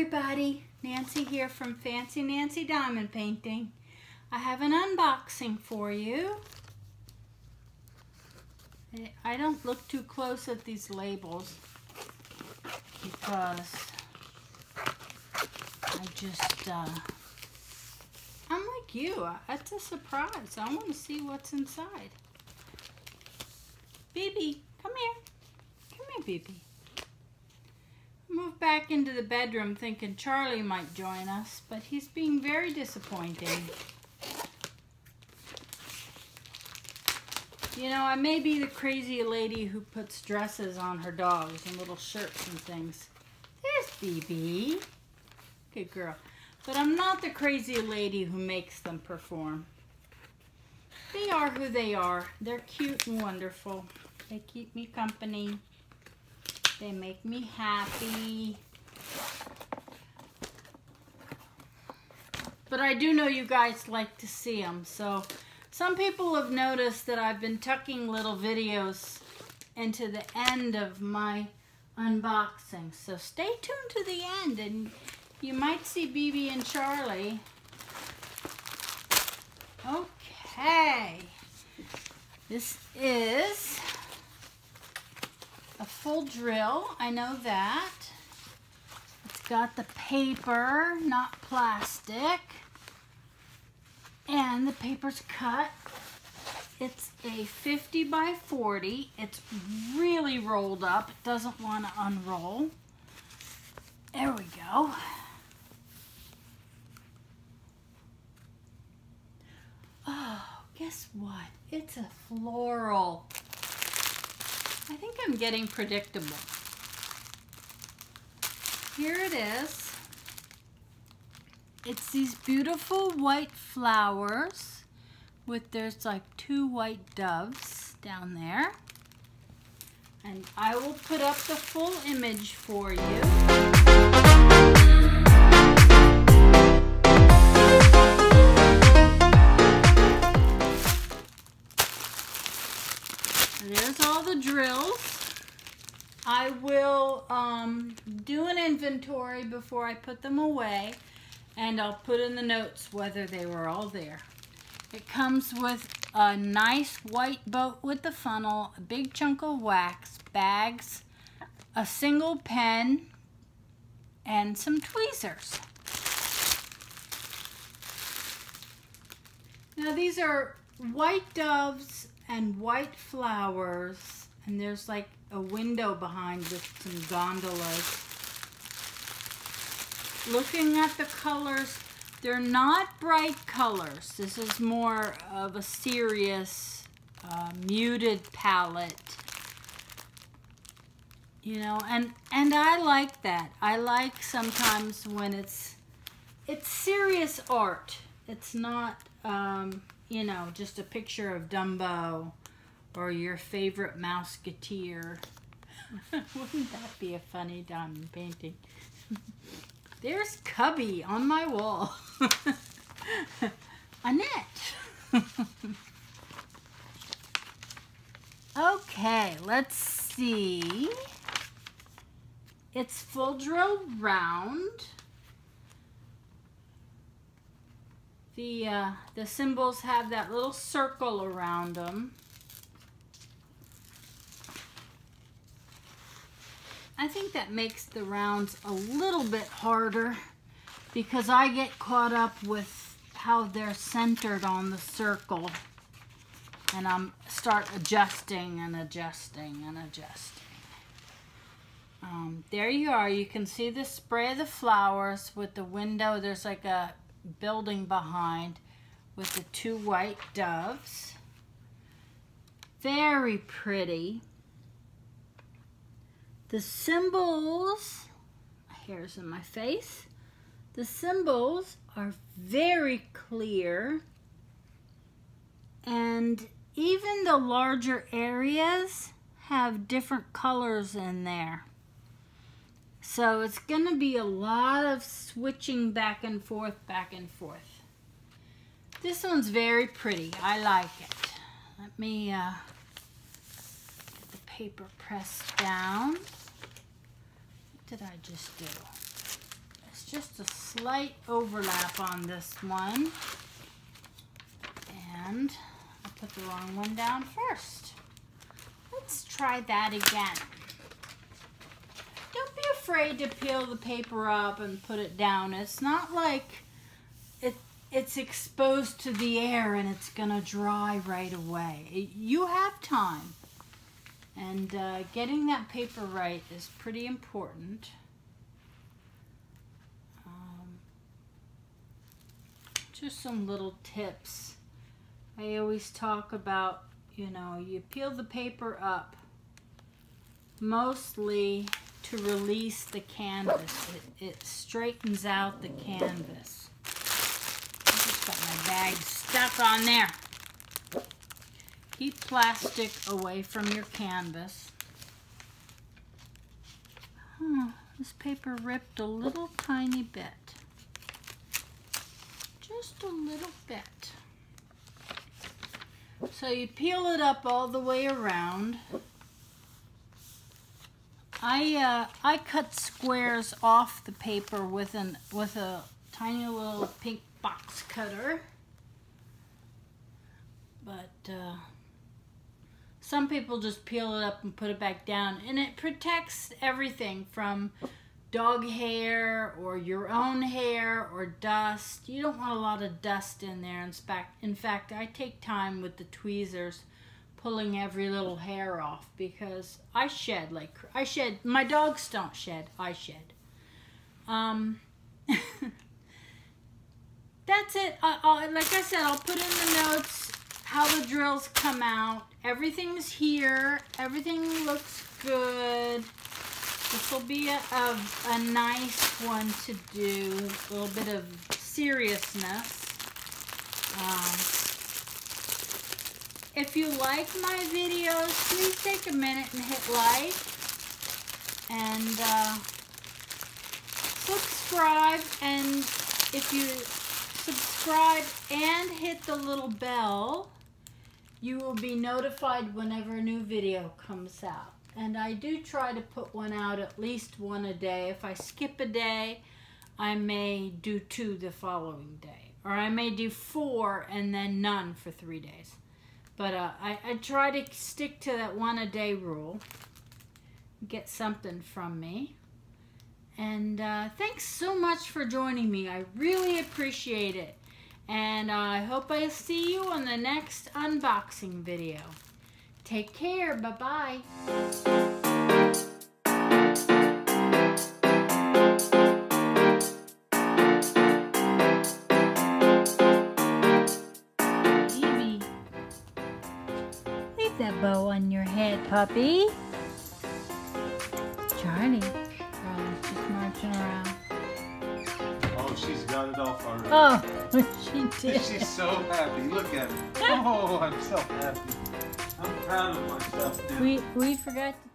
everybody, Nancy here from Fancy Nancy Diamond Painting. I have an unboxing for you. I don't look too close at these labels because I'm like you. It's a surprise. I want to see what's inside. BB, come here. Come here, BB. Moved back into the bedroom thinking Charlie might join us, but he's being very disappointing. You know, I may be the crazy lady who puts dresses on her dogs and little shirts and things. There's BB. Good girl. But I'm not the crazy lady who makes them perform. They are who they are. They're cute and wonderful. They keep me company. They make me happy. But I do know you guys like to see them. So some people have noticed that I've been tucking little videos into the end of my unboxing. So stay tuned to the end and you might see BB and Charlie. Okay. This is a full drill, I know that. It's got the paper, not plastic. And the paper's cut. It's a 50 by 40. It's really rolled up. It doesn't want to unroll. There we go. Oh, guess what? It's a floral. I think I'm getting predictable. Here it is. It's these beautiful white flowers with there's like 2 white doves down there. And I will put up the full image for you. There's all the drills. I will do an inventory before I put them away, and I'll put in the notes whether they were all there. It comes with a nice white boat with the funnel, a big chunk of wax, bags, a single pen, and some tweezers. Now these are white doves and white flowers, and there's like a window behind with some gondolas. Looking at the colors, they're not bright colors. This is more of a serious muted palette, you know, and I like that. I like sometimes when it's serious art. It's not you know, just a picture of Dumbo or your favorite Mouseketeer. Wouldn't that be a funny diamond painting? There's Cubby on my wall. Annette. Okay, let's see. It's full drill round. The symbols have that little circle around them. I think that makes the rounds a little bit harder because I get caught up with how they're centered on the circle, and I'm start adjusting and adjusting and adjusting. There you are. You can see the spray of the flowers with the window. There's like a building behind with the 2 white doves. Very pretty. The symbols, hair's in my face. The symbols are very clear, and even the larger areas have different colors in there. So it's going to be a lot of switching back and forth, back and forth. This one's very pretty. I like it. Let me get the paper pressed down. What did I just do? Let's just a slight overlap on this one. And I put the wrong one down first. Let's try that again. Don't be afraid to peel the paper up and put it down. It's not like it's exposed to the air and it's gonna dry right away. You have time. And getting that paper right is pretty important. Just some little tips. I always talk about, you know, you peel the paper up mostly to release the canvas. It straightens out the canvas. I just got my bag stuck on there. Keep plastic away from your canvas. This paper ripped a little tiny bit. Just a little bit. So you peel it up all the way around. I cut squares off the paper with a tiny little pink box cutter. But some people just peel it up and put it back down, and it protects everything from dog hair or your own hair or dust. You don't want a lot of dust in there. In fact, I take time with the tweezers pulling every little hair off because I shed. My dogs don't shed, I shed. That's it. Like I said, I'll put in the notes how the drills come out. Everything's here. Everything looks good. This will be a nice one to do. A little bit of seriousness. If you like my videos, please take a minute and hit like. And subscribe. And if you subscribe and hit the little bell, you will be notified whenever a new video comes out. And I do try to put one out, at least one a day. If I skip a day, I may do 2 the following day. Or I may do 4 and then none for 3 days. But I try to stick to that 1 a day rule. Get something from me. And thanks so much for joining me. I really appreciate it. And I hope I see you on the next unboxing video. Take care. Bye-bye. Evie, leave that bow on your head, puppy. Charlie's just marching around. Oh, she's got it off already. Oh, she did. She's so happy. Look at her. Oh, I'm so happy. I'm proud of myself now. We forgot to